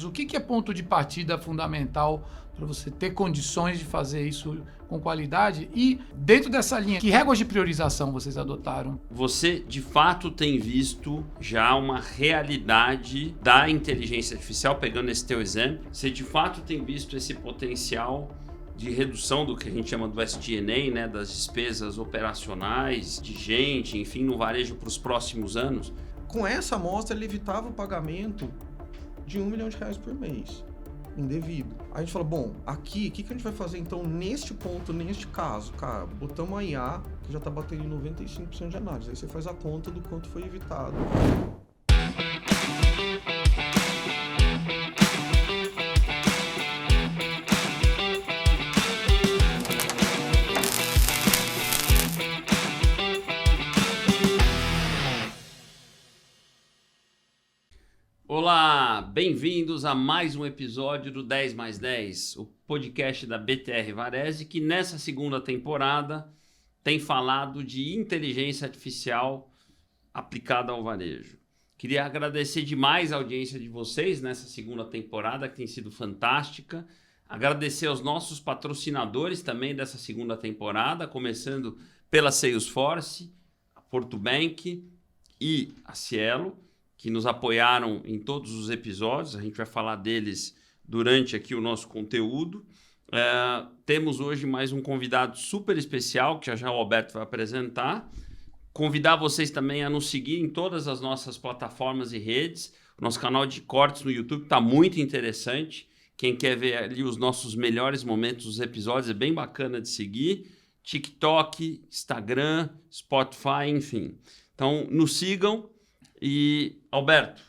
O que é ponto de partida fundamental para você ter condições de fazer isso com qualidade? E dentro dessa linha, que réguas de priorização vocês adotaram? Você, de fato, tem visto já uma realidade da inteligência artificial, pegando esse teu exemplo. Você, de fato, tem visto esse potencial de redução do que a gente chama do SG&A, né, das despesas operacionais, de gente, enfim, no varejo para os próximos anos? Com essa amostra, ele evitava o pagamento de R$1 milhão por mês, indevido. Aí a gente fala, bom, aqui, o que a gente vai fazer então neste ponto, neste caso? Cara, botamos a IA, que já está batendo em 95% de análise. Aí você faz a conta do quanto foi evitado. Olá, bem-vindos a mais um episódio do 10 mais 10, o podcast da BTR Varese, que nessa segunda temporada tem falado de inteligência artificial aplicada ao varejo. Queria agradecer demais a audiência de vocês nessa segunda temporada, que tem sido fantástica. Agradecer aos nossos patrocinadores também dessa segunda temporada, começando pela Salesforce, a Porto Bank e a Cielo, que nos apoiaram em todos os episódios. A gente vai falar deles durante aqui o nosso conteúdo. Temos hoje mais um convidado super especial, que já o Alberto vai apresentar. Convidar vocês também a nos seguir em todas as nossas plataformas e redes. O nosso canal de cortes no YouTube está muito interessante. Quem quer ver ali os nossos melhores momentos dos episódios, é bem bacana de seguir. TikTok, Instagram, Spotify, enfim. Então, nos sigam. E, Alberto,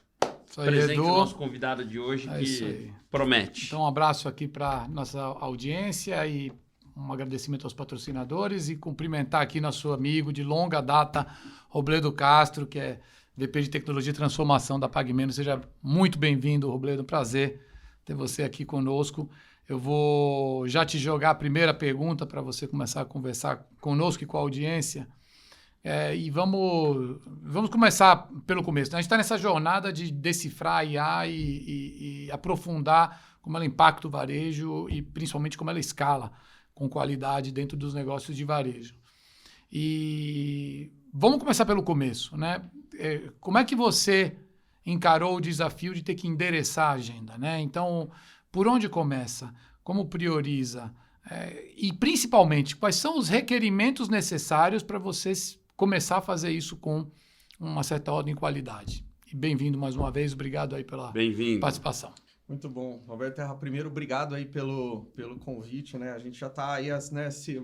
presente o nosso convidado de hoje, que promete. Então, um abraço aqui para nossa audiência e um agradecimento aos patrocinadores e cumprimentar aqui nosso amigo de longa data, Robledo Castro, que é VP de Tecnologia e Transformação da PagMenos. Seja muito bem-vindo, Robledo. Um prazer ter você aqui conosco. Eu vou já te jogar a primeira pergunta para você começar a conversar conosco e com a audiência. E vamos começar pelo começo. A gente está nessa jornada de decifrar a IA e aprofundar como ela impacta o varejo e principalmente como ela escala com qualidade dentro dos negócios de varejo. E vamos começar pelo começo, né? Como é que você encarou o desafio de ter que endereçar a agenda, né? Então, por onde começa? Como prioriza? E principalmente, quais são os requerimentos necessários para você começar a fazer isso com uma certa ordem e qualidade? E bem-vindo mais uma vez, obrigado aí pela participação. Muito bom. Roberto Terra, primeiro, obrigado aí pelo convite, né? A gente já está aí, né, se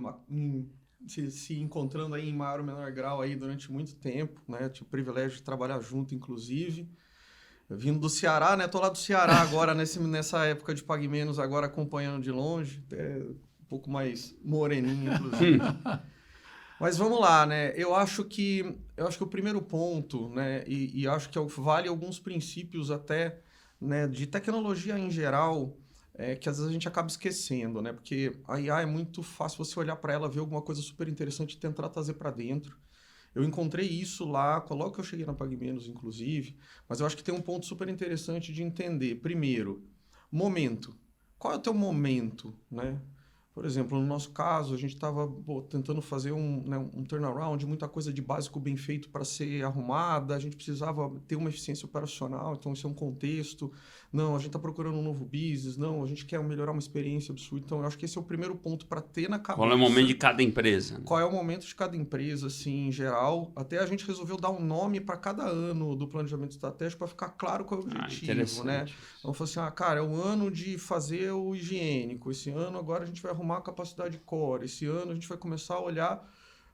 encontrando aí em maior ou menor grau aí durante muito tempo, né? Eu tive o privilégio de trabalhar junto, inclusive. Vindo do Ceará, né? Tô lá do Ceará agora, nessa época de PagMenos, agora acompanhando de longe, um pouco mais moreninho, inclusive. Mas vamos lá, né? Eu acho que o primeiro ponto, né? E acho que vale alguns princípios até, né, de tecnologia em geral, que às vezes a gente acaba esquecendo, né? Porque a IA é muito fácil você olhar para ela, ver alguma coisa super interessante e tentar trazer para dentro. Eu encontrei isso lá, logo que eu cheguei na PagMenos, inclusive, mas eu acho que tem um ponto super interessante de entender. Primeiro, momento. Qual é o teu momento, né? Por exemplo, no nosso caso, a gente estava tentando fazer um turnaround, muita coisa de básico bem feito para ser arrumada, a gente precisava ter uma eficiência operacional, então isso é um contexto. Não, a gente está procurando um novo business, não, a gente quer melhorar uma experiência absurda. Então, eu acho que esse é o primeiro ponto para ter na cabeça. Qual é o momento de cada empresa? Né? Qual é o momento de cada empresa, assim, em geral. Até a gente resolveu dar um nome para cada ano do planejamento estratégico para ficar claro qual é o objetivo, né? Então, falou assim, cara, é o ano de fazer o higiênico, esse ano agora a gente vai arrumar a capacidade core, esse ano a gente vai começar a olhar,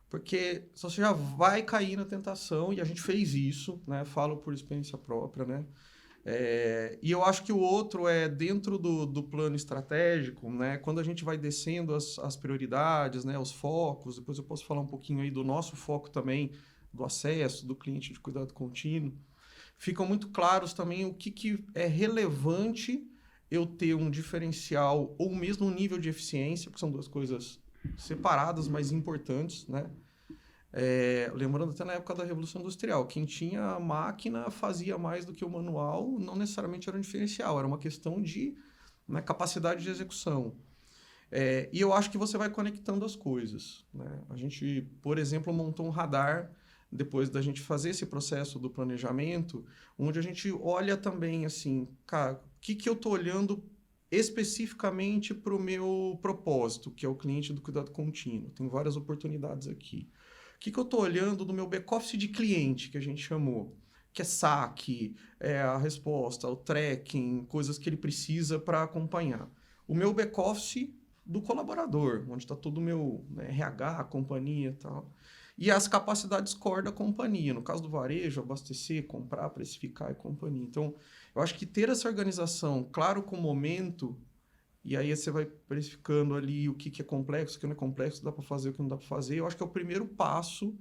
porque você já vai cair na tentação, e a gente fez isso, né? Falo por experiência própria, né? E eu acho que o outro é dentro do plano estratégico, né? Quando a gente vai descendo as prioridades, né? Os focos, depois eu posso falar um pouquinho aí do nosso foco também, do acesso, do cliente de cuidado contínuo, ficam muito claros também o que é relevante eu ter um diferencial ou mesmo um nível de eficiência, porque são duas coisas separadas, mas importantes, né? Lembrando até na época da Revolução Industrial, quem tinha máquina fazia mais do que o manual, não necessariamente era um diferencial, era uma questão de capacidade de execução. E eu acho que você vai conectando as coisas, né? A gente, por exemplo, montou um radar depois da gente fazer esse processo do planejamento, onde a gente olha também assim, cara, o que eu estou olhando especificamente para o meu propósito, que é o cliente do cuidado contínuo. Tem várias oportunidades aqui. O que eu estou olhando do meu back-office de cliente, que a gente chamou, que é saque, a resposta, o tracking, coisas que ele precisa para acompanhar. O meu back-office do colaborador, onde está todo o meu RH, companhia e tal. E as capacidades core da companhia. No caso do varejo, abastecer, comprar, precificar e companhia. Então, eu acho que ter essa organização, claro, com o momento, e aí você vai precificando ali o que é complexo, o que não é complexo, o que dá para fazer, o que não dá para fazer, eu acho que é o primeiro passo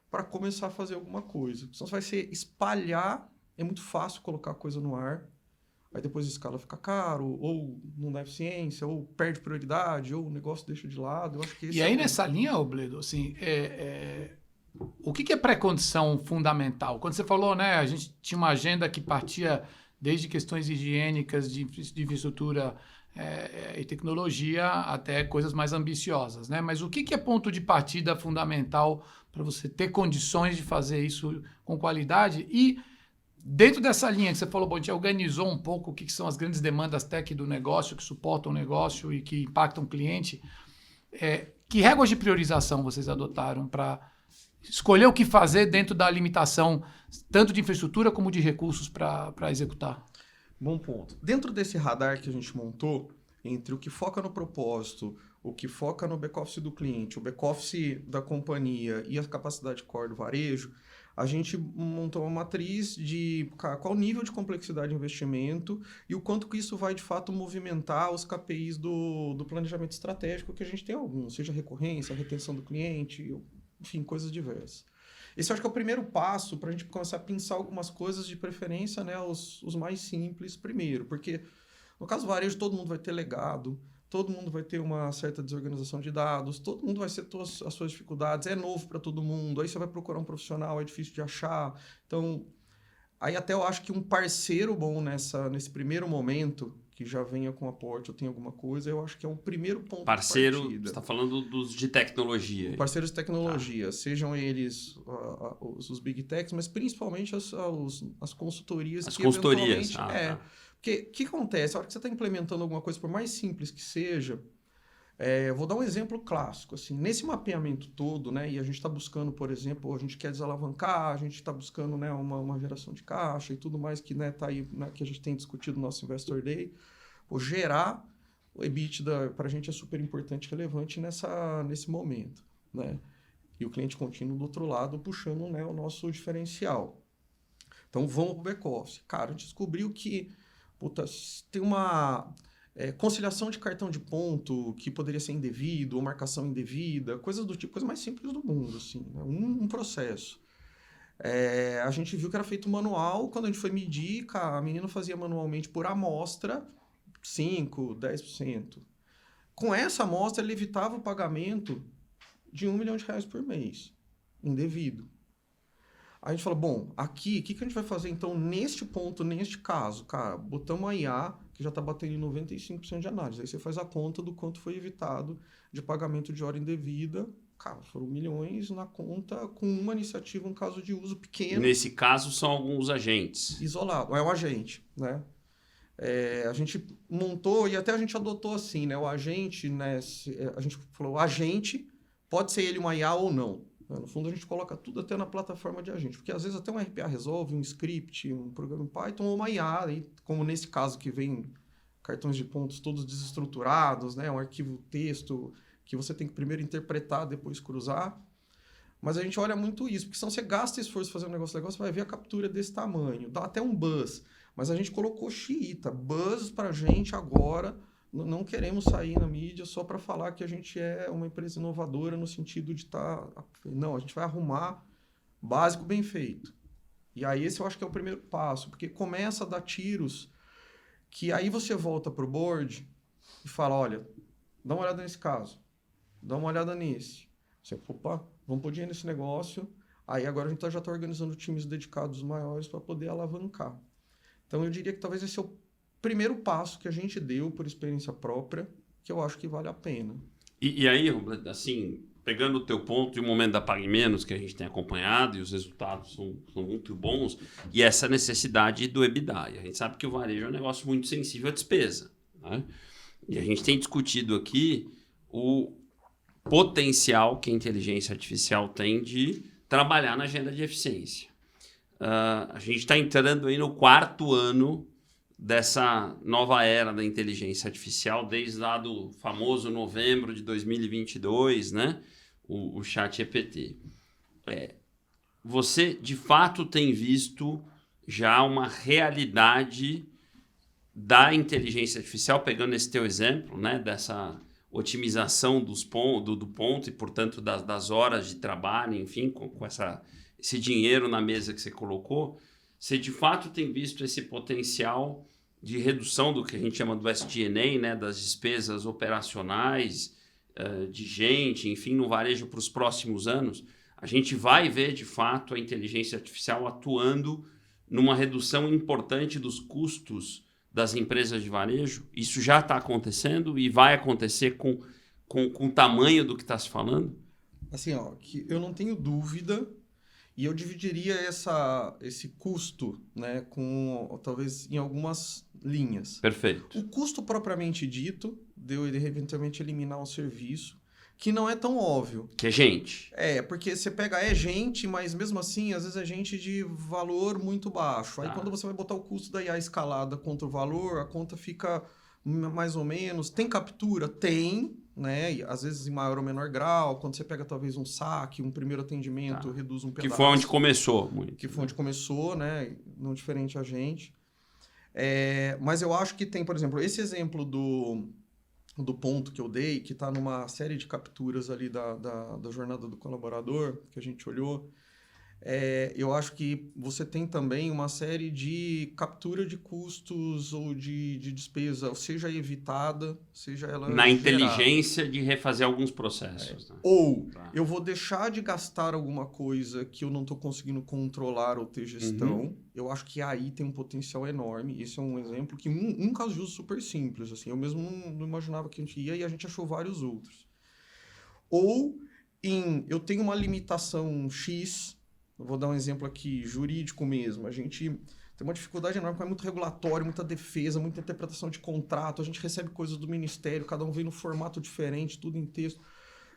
para começar a fazer alguma coisa. Senão você vai ser espalhar, é muito fácil colocar coisa no ar, aí depois a escala fica caro, ou não dá eficiência, ou perde prioridade, ou o negócio deixa de lado. Eu acho que esse E aí, nessa linha, Bledo, assim, o que é pré-condição fundamental? Quando você falou, né, a gente tinha uma agenda que partia desde questões higiênicas, de infraestrutura e tecnologia, até coisas mais ambiciosas, né? Mas o que é ponto de partida fundamental para você ter condições de fazer isso com qualidade? E dentro dessa linha que você falou, bom, a gente organizou um pouco o que são as grandes demandas tech do negócio, que suportam o negócio e que impactam o cliente. Que réguas de priorização vocês adotaram para escolher o que fazer dentro da limitação, tanto de infraestrutura como de recursos para executar? Bom ponto. Dentro desse radar que a gente montou, entre o que foca no propósito, o que foca no back-office do cliente, o back-office da companhia e a capacidade core do varejo, a gente montou uma matriz de qual o nível de complexidade de investimento e o quanto que isso vai, de fato, movimentar os KPIs do planejamento estratégico, que a gente tem alguns, seja recorrência, retenção do cliente, enfim, coisas diversas. Esse eu acho que é o primeiro passo para a gente começar a pensar algumas coisas, de preferência, né, os mais simples primeiro, porque no caso do varejo todo mundo vai ter legado, todo mundo vai ter uma certa desorganização de dados, todo mundo vai ter as suas dificuldades, é novo para todo mundo, aí você vai procurar um profissional, é difícil de achar. Então, aí até eu acho que um parceiro bom nesse primeiro momento, que já venha com aporte ou tem alguma coisa, eu acho que é um primeiro ponto parceiro, de partida. Você está falando dos de tecnologia. Parceiros de tecnologia, sejam eles os big techs, mas principalmente as consultorias. As consultorias. Porque o que acontece? A hora que você está implementando alguma coisa, por mais simples que seja, vou dar um exemplo clássico. Assim, nesse mapeamento todo, né, e a gente está buscando, por exemplo, a gente quer desalavancar, a gente está buscando, né, uma geração de caixa e tudo mais que está aí, né, que a gente tem discutido no nosso Investor Day. Gerar o EBITDA para a gente é super importante e relevante nesse momento, né? E o cliente contínuo do outro lado puxando, né, o nosso diferencial. Então vamos para o back-office. Cara, a gente descobriu que tem uma conciliação de cartão de ponto que poderia ser indevido, ou marcação indevida, coisas do tipo, coisa mais simples do mundo, assim, né? Um processo. A gente viu que era feito manual, quando a gente foi medir, a menina fazia manualmente por amostra, 5%, 10%. Com essa amostra, ele evitava o pagamento de R$1 milhão por mês, indevido. Aí a gente falou, bom, aqui, o que a gente vai fazer então neste ponto, neste caso? Cara, botamos a IA, que já está batendo em 95% de análise. Aí você faz a conta do quanto foi evitado de pagamento de hora indevida. Cara, foram milhões na conta com uma iniciativa, um caso de uso pequeno. Nesse caso, são alguns agentes. Isolado, é um agente, né? A gente montou e até a gente adotou assim, né? O agente, né? A gente falou, o agente pode ser ele uma IA ou não. Né? No fundo, a gente coloca tudo até na plataforma de agente, porque às vezes até um RPA resolve, um script, um programa em Python ou uma IA, aí, como nesse caso que vem cartões de pontos todos desestruturados, né? Um arquivo texto que você tem que primeiro interpretar, depois cruzar. Mas a gente olha muito isso, porque senão você gasta esforço fazer um negócio legal, você vai ver a captura desse tamanho, dá até um buzz. Mas a gente colocou xiita, buzz pra gente agora, não queremos sair na mídia só para falar que a gente é uma empresa inovadora no sentido de estar... Não, a gente vai arrumar básico bem feito. E aí esse eu acho que é o primeiro passo, porque começa a dar tiros que aí você volta pro board e fala, olha, dá uma olhada nesse caso, dá uma olhada nesse. Você, opa, Vamos pôr dinheiro nesse negócio. Aí agora a gente já está organizando times dedicados maiores para poder alavancar. Então eu diria que talvez esse é o primeiro passo que a gente deu por experiência própria, que eu acho que vale a pena. E aí, assim, pegando o teu ponto e o momento da Pague Menos que a gente tem acompanhado e os resultados são muito bons, e essa necessidade do EBITDA. E a gente sabe que o varejo é um negócio muito sensível à despesa, né? E a gente tem discutido aqui o potencial que a inteligência artificial tem de trabalhar na agenda de eficiência. A gente está entrando aí no 4º ano dessa nova era da inteligência artificial, desde lá do famoso novembro de 2022, né? O ChatGPT. Você, de fato, tem visto já uma realidade da inteligência artificial, pegando esse teu exemplo, né? Dessa otimização do ponto e, portanto, das horas de trabalho, enfim, com esse dinheiro na mesa que você colocou, você, de fato, tem visto esse potencial de redução do que a gente chama do SG&A, né, das despesas operacionais, de gente, enfim, no varejo para os próximos anos. A gente vai ver, de fato, a inteligência artificial atuando numa redução importante dos custos das empresas de varejo. Isso já está acontecendo e vai acontecer com o tamanho do que está se falando? Assim, ó, que eu não tenho dúvida. E eu dividiria esse custo, né, talvez em algumas linhas. Perfeito. O custo propriamente dito, de eu eventualmente eliminar o serviço, que não é tão óbvio. Que é gente. Porque você pega, gente, mas mesmo assim, às vezes é gente de valor muito baixo. Aí quando você vai botar o custo da IA escalada contra o valor, a conta fica mais ou menos. Tem captura? Tem. Né? E, às vezes em maior ou menor grau, quando você pega talvez um saque, um primeiro atendimento, reduz um pedaço. Que foi onde começou. Que foi onde começou, né? Não diferente a gente. Mas eu acho que tem, por exemplo, esse exemplo do ponto que eu dei, que está numa série de capturas ali da jornada do colaborador, que a gente olhou. Eu acho que você tem também uma série de captura de custos ou de despesa, seja evitada, seja ela na gerada. Inteligência de refazer alguns processos. Né? Ou eu vou deixar de gastar alguma coisa que eu não estou conseguindo controlar ou ter gestão. Eu acho que aí tem um potencial enorme. Esse é um exemplo que um caso de uso super simples. Assim, eu mesmo não imaginava que a gente ia e a gente achou vários outros. Ou eu tenho uma limitação X. Eu vou dar um exemplo aqui, jurídico mesmo. A gente tem uma dificuldade enorme, porque é muito regulatório, muita defesa, muita interpretação de contrato. A gente recebe coisas do ministério, cada um vem no formato diferente, tudo em texto.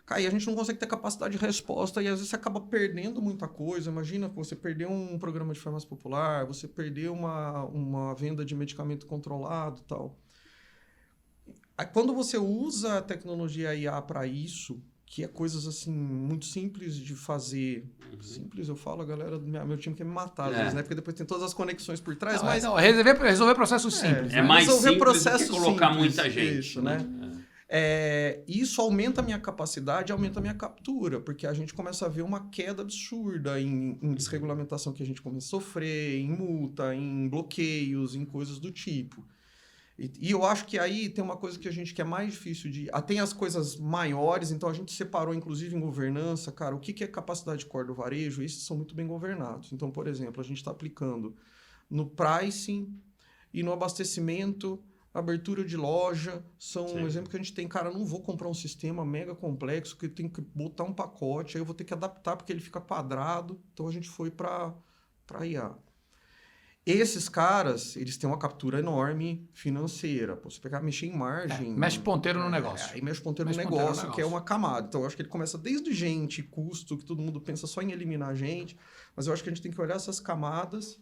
Cara, e a gente não consegue ter capacidade de resposta e às vezes você acaba perdendo muita coisa. Imagina você perder um programa de farmácia popular, você perder uma venda de medicamento controlado e tal. Aí, quando você usa a tecnologia IA para isso, que é coisas assim muito simples de fazer. Simples, eu falo, a galera do meu time quer me matar às vezes, né? Porque depois tem todas as conexões por trás, mas... resolver processos simples. É mais resolver simples do que colocar simples, muita gente. Isso, né? Isso aumenta a minha capacidade, aumenta a minha captura, porque a gente começa a ver uma queda absurda em desregulamentação que a gente começa a sofrer, em multa, em bloqueios, em coisas do tipo. E eu acho que aí tem uma coisa que a gente que é mais difícil de... Tem as coisas maiores, então a gente separou, inclusive, em governança. Cara, o que é capacidade core do varejo? Esses são muito bem governados. Então, por exemplo, a gente está aplicando no pricing e no abastecimento, abertura de loja. São um exemplo que a gente tem. Cara, não vou comprar um sistema mega complexo que eu tenho que botar um pacote, aí eu vou ter que adaptar porque ele fica quadrado. Então, a gente foi para IA. Esses caras, eles têm uma captura enorme financeira. Você pegar, mexer em margem... mexe ponteiro no negócio. Aí mexe ponteiro no negócio, que é uma camada. Então, eu acho que ele começa desde gente, custo, que todo mundo pensa só em eliminar a gente. Mas eu acho que a gente tem que olhar essas camadas.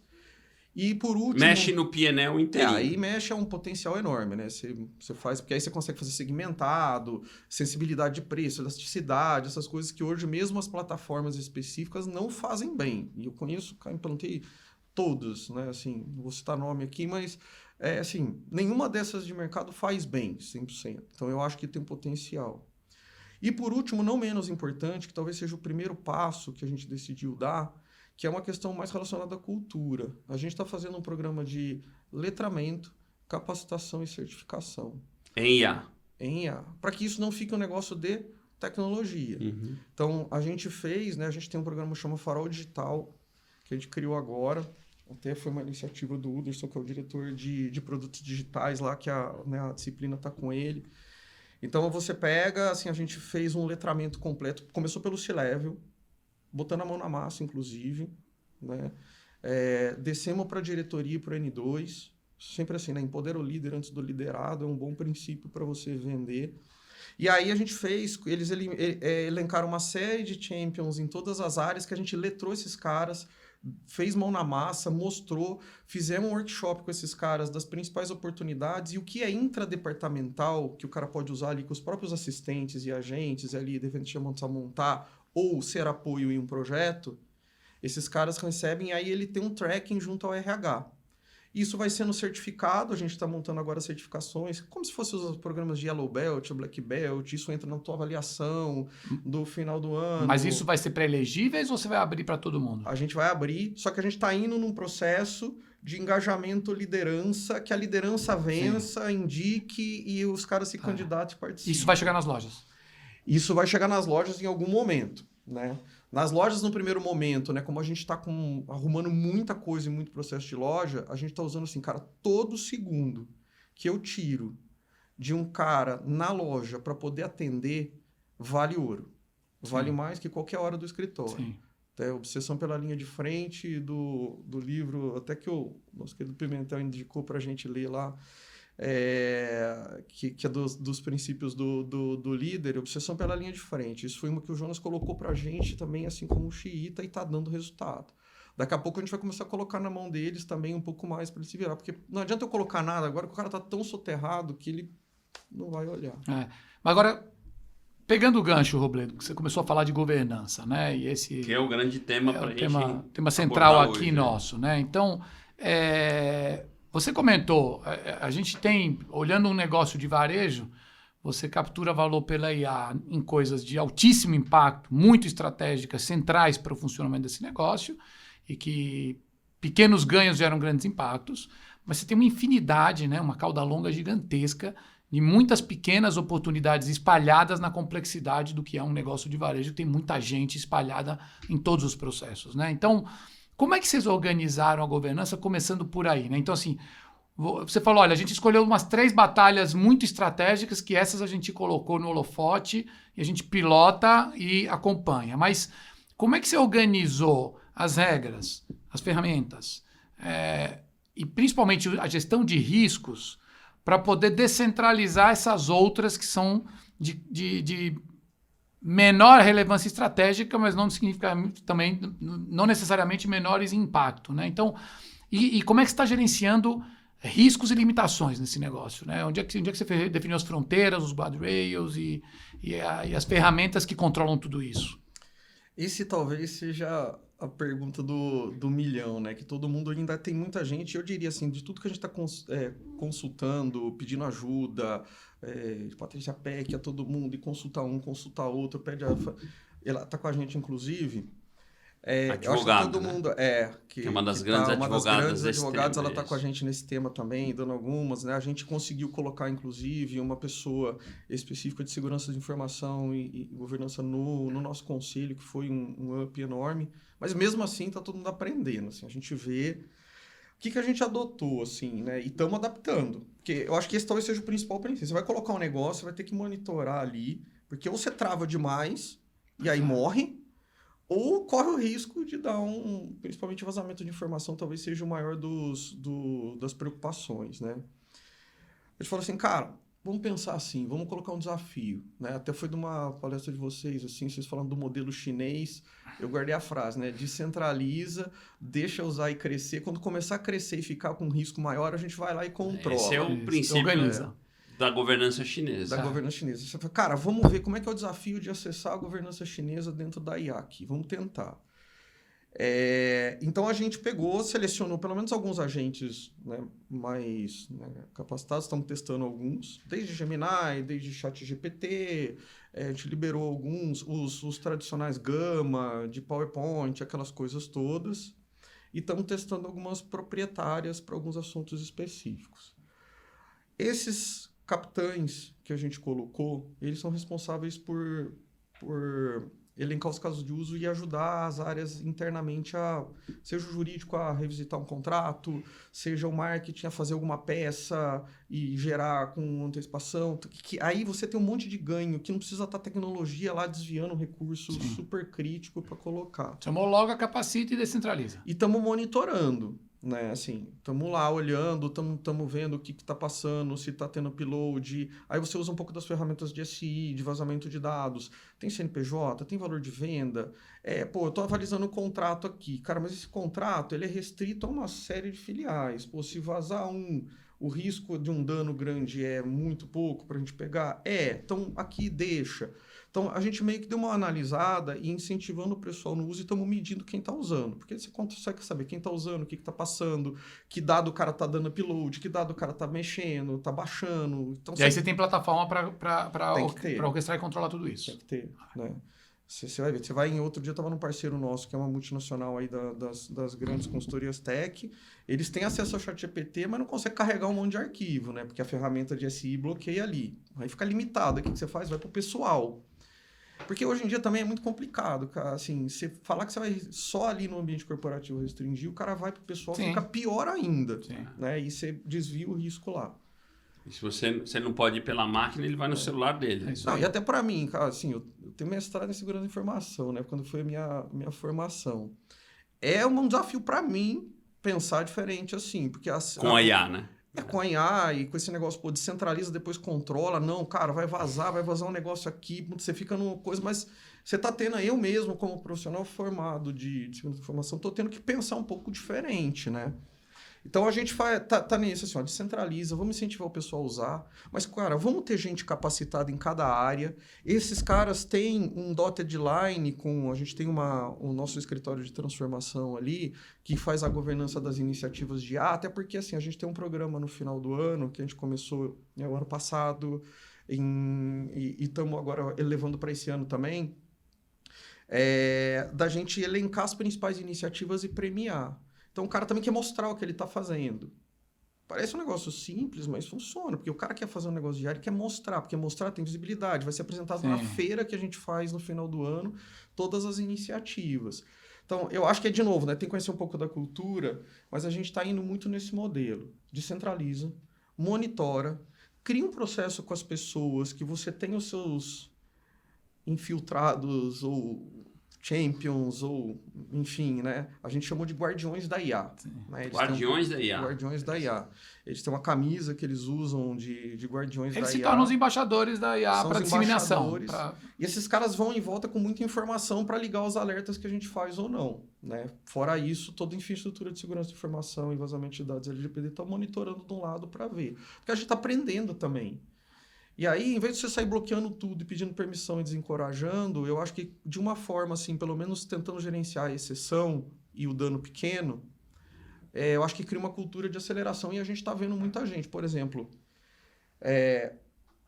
E, por último... Mexe no PNL inteiro. Aí mexe um potencial enorme, né? Você faz... Porque aí você consegue fazer segmentado, sensibilidade de preço, elasticidade, essas coisas que hoje mesmo as plataformas específicas não fazem bem. E eu conheço, implantei... todas, né? Assim, não vou citar nome aqui, mas assim, nenhuma dessas de mercado faz bem, 100%. Então, eu acho que tem potencial. E, por último, não menos importante, que talvez seja o primeiro passo que a gente decidiu dar, que é uma questão mais relacionada à cultura. A gente está fazendo um programa de letramento, capacitação e certificação. Em IA. Em IA. Para que isso não fique um negócio de tecnologia. Então, a gente fez, né, a gente tem um programa que chama Farol Digital, que a gente criou agora. Até foi uma iniciativa do Uderson, que é o diretor de produtos digitais lá, que a disciplina está com ele. Então, você pega, assim, a gente fez um letramento completo, começou pelo C-Level, botando a mão na massa, inclusive, né? Descemos para a diretoria e para o N2, sempre assim, né? Empodera o líder antes do liderado, é um bom princípio para você vender. E aí a gente fez, eles elencaram uma série de champions em todas as áreas que a gente letrou esses caras, fez mão na massa, mostrou, fizemos um workshop com esses caras das principais oportunidades e o que é intradepartamental, que o cara pode usar ali com os próprios assistentes e agentes ali, devendo montar ou ser apoio em um projeto, esses caras recebem e aí ele tem um tracking junto ao RH. Isso vai sendo certificado, a gente está montando agora certificações, como se fossem os programas de Yellow Belt, Black Belt, isso entra na tua avaliação do final do ano. Mas isso vai ser para elegíveis ou você vai abrir para todo mundo? A gente vai abrir, só que a gente está indo num processo de engajamento liderança, que a liderança vença, indique e os caras se candidatem e participem. Isso vai chegar nas lojas? Isso vai chegar nas lojas em algum momento, né? Nas lojas, no primeiro momento, né, como a gente está arrumando muita coisa e muito processo de loja, a gente está usando assim, cara, todo segundo que eu tiro de um cara na loja para poder atender, vale ouro. Vale mais que qualquer hora do escritório. Sim. Até Obsessão pela Linha de Frente do livro, até que o nosso querido Pimentel indicou para a gente ler lá, que é dos princípios do líder, Obsessão pela Linha de Frente. Isso foi uma que o Jonas colocou para a gente também, assim como o Xiita, e está dando resultado. Daqui a pouco a gente vai começar a colocar na mão deles também um pouco mais para ele se virar, porque não adianta eu colocar nada agora que o cara está tão soterrado que ele não vai olhar. Mas agora, pegando o gancho, Robledo, que você começou a falar de governança, né? E esse que é o grande tema para a gente tema central aqui hoje, nosso, né? Então, você comentou, a gente tem, olhando um negócio de varejo, você captura valor pela IA em coisas de altíssimo impacto, muito estratégicas, centrais para o funcionamento desse negócio, e que pequenos ganhos geram grandes impactos, mas você tem uma infinidade, né, uma cauda longa gigantesca de muitas pequenas oportunidades espalhadas na complexidade do que é um negócio de varejo, tem muita gente espalhada em todos os processos, né? Então, como é que vocês organizaram a governança, começando por aí, né? Então, assim, você falou, olha, a gente escolheu umas 3 batalhas muito estratégicas, que essas a gente colocou no holofote, e a gente pilota e acompanha. Mas como é que você organizou as regras, as ferramentas, e principalmente a gestão de riscos, para poder descentralizar essas outras que são de menor relevância estratégica, mas não significa também, não necessariamente menores em impacto, né? Então, e como é que você está gerenciando riscos e limitações nesse negócio, né? Onde é que você definiu as fronteiras, os guardrails e as ferramentas que controlam tudo isso? Esse talvez seja a pergunta do milhão, né? Que todo mundo ainda tem muita gente, eu diria assim, de tudo que a gente está consultando, pedindo ajuda, Patrícia Peck a todo mundo, e consulta um, consulta outro, ela está com a gente, inclusive. Advogada, todo mundo, que é uma das grandes advogadas ela está com a gente nesse tema também, dando algumas, né? A gente conseguiu colocar, inclusive, uma pessoa específica de segurança de informação e governança no nosso conselho, que foi um up enorme, mas mesmo assim está todo mundo aprendendo, assim, a gente vê o que a gente adotou, assim, né? E estamos adaptando, porque eu acho que esse talvez seja o principal princípio. Você vai colocar um negócio, você vai ter que monitorar ali, porque ou você trava demais e aí morre, ou corre o risco de dar principalmente vazamento de informação, talvez seja o maior das preocupações, né? A gente falou assim, cara, vamos pensar assim, vamos colocar um desafio, né? Até foi de uma palestra de vocês, assim, vocês falando do modelo chinês, eu guardei a frase, né? Descentraliza, deixa usar e crescer. Quando começar a crescer e ficar com um risco maior, a gente vai lá e controla. Esse é o princípio da governança chinesa. Da governança chinesa. Você fala, cara, vamos ver como é que é o desafio de acessar a governança chinesa dentro da IA aqui. Vamos tentar. Então, a gente selecionou pelo menos alguns agentes, né, mais, né, capacitados. Estamos testando alguns, desde Gemini, desde ChatGPT. A gente liberou alguns, os tradicionais Gama, de PowerPoint, aquelas coisas todas. E estamos testando algumas proprietárias para alguns assuntos específicos. Esses capitães que a gente colocou, eles são responsáveis por por elencar os casos de uso e ajudar as áreas internamente seja o jurídico a revisitar um contrato, seja o marketing a fazer alguma peça e gerar com antecipação. Aí você tem um monte de ganho que não precisa estar a tecnologia lá desviando um recurso super crítico para colocar. Você homologa, capacita e descentraliza. E estamos monitorando. Né, assim, estamos lá olhando, estamos vendo o que está passando, se está tendo upload. Aí você usa um pouco das ferramentas de SI, de vazamento de dados. Tem CNPJ, tem valor de venda. Eu estou avalizando o contrato aqui. Cara, mas esse contrato ele é restrito a uma série de filiais. Pô, se vazar o risco de um dano grande é muito pouco para a gente pegar? Então aqui deixa. Então, a gente meio que deu uma analisada e incentivando o pessoal no uso e estamos medindo quem está usando. Porque você consegue saber quem está usando, o que está passando, que dado o cara está dando upload, que dado o cara está mexendo, está baixando. Então, aí você tem plataforma para orquestrar e controlar tudo isso. Tem que ter, né? Você vai ver. Você vai em outro dia, eu estava num parceiro nosso, que é uma multinacional aí das grandes consultorias tech. Eles têm acesso ao ChatGPT, mas não conseguem carregar um monte de arquivo, né? Porque a ferramenta de SI bloqueia ali. Aí fica limitado. Aí o que você faz? Vai para o pessoal. Porque hoje em dia também é muito complicado, cara. Assim, você falar que você vai só ali no ambiente corporativo restringir, o cara vai pro pessoal, fica pior ainda. Né? E você desvia o risco lá. E se você não pode ir pela máquina, ele vai no celular dele. Não, e até para mim, cara, assim, eu tenho mestrado em segurança da informação, né? Quando foi a minha formação. É um desafio para mim pensar diferente assim, porque com a IA, né? Com a IA e com esse negócio, descentraliza, depois controla. Não, cara, vai vazar um negócio aqui, você fica numa coisa, mas você tá tendo, eu mesmo, como profissional formado de segurança da informação, tô tendo que pensar um pouco diferente, né? Então a gente tá nisso, assim, descentraliza, vamos incentivar o pessoal a usar, mas, cara, vamos ter gente capacitada em cada área. Esses caras têm um dotted line a gente tem o nosso escritório de transformação ali, que faz a governança das iniciativas de IA, até porque, assim, a gente tem um programa no final do ano, que a gente começou o ano passado, e estamos agora levando para esse ano também, da gente elencar as principais iniciativas e premiar. Então, o cara também quer mostrar o que ele está fazendo. Parece um negócio simples, mas funciona. Porque o cara quer fazer um negócio diário, quer mostrar. Porque mostrar tem visibilidade. Vai ser apresentado na feira que a gente faz no final do ano, todas as iniciativas. Então, eu acho que de novo, né? Tem que conhecer um pouco da cultura, mas a gente está indo muito nesse modelo. Descentraliza, monitora, cria um processo com as pessoas, que você tem os seus infiltrados ou champions, ou enfim, né? A gente chamou de guardiões da IA. Né? Guardiões da IA. Guardiões da IA. Eles têm uma camisa que eles usam de guardiões da IA. Eles se tornam os embaixadores da IA para disseminação. E esses caras vão em volta com muita informação para ligar os alertas que a gente faz ou não. Né? Fora isso, toda a infraestrutura de segurança de informação e vazamento de dados LGPD está monitorando de um lado para ver. Porque a gente está aprendendo também. E aí, em vez de você sair bloqueando tudo e pedindo permissão e desencorajando, eu acho que de uma forma, assim, pelo menos tentando gerenciar a exceção e o dano pequeno, eu acho que cria uma cultura de aceleração e a gente está vendo muita gente. Por exemplo,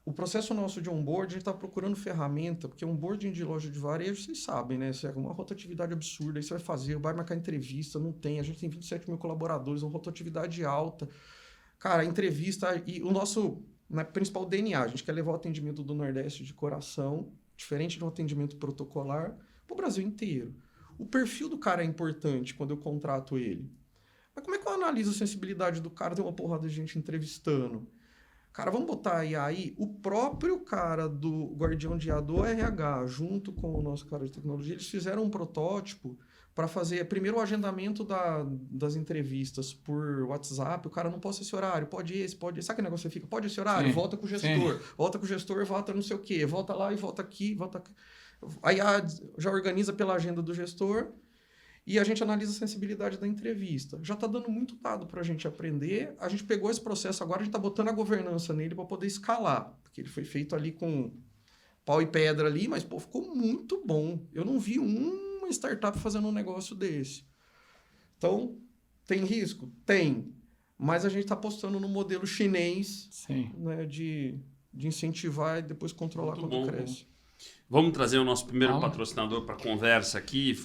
o processo nosso de onboard, a gente está procurando ferramenta, porque onboarding de loja de varejo, vocês sabem, né? Isso é uma rotatividade absurda, aí você vai fazer, vai marcar entrevista, não tem. A gente tem 27 mil colaboradores, uma rotatividade alta. Cara, a entrevista e o nosso... principal DNA, a gente quer levar o atendimento do Nordeste de coração, diferente de um atendimento protocolar, para o Brasil inteiro. O perfil do cara é importante quando eu contrato ele. Mas como é que eu analiso a sensibilidade do cara? Tem uma porrada de gente entrevistando. Cara, vamos botar aí o próprio cara do guardião de IA do RH, junto com o nosso cara de tecnologia, eles fizeram um protótipo para fazer primeiro o agendamento das entrevistas por WhatsApp. O cara não pode esse horário, pode esse. Sabe que negócio você fica? Pode esse horário, volta com o gestor. Volta com o gestor, volta não sei o quê. Volta lá e volta aqui, volta aqui. Aí já organiza pela agenda do gestor e a gente analisa a sensibilidade da entrevista. Já está dando muito dado para a gente aprender. A gente pegou esse processo agora, a gente está botando a governança nele para poder escalar. Porque ele foi feito ali com pau e pedra ali, mas ficou muito bom. Eu não vi uma startup fazendo um negócio desse. Então, tem risco? Tem. Mas a gente está apostando no modelo chinês, né, de incentivar e depois controlar muito quando cresce. Vamos trazer o nosso primeiro patrocinador para a conversa aqui,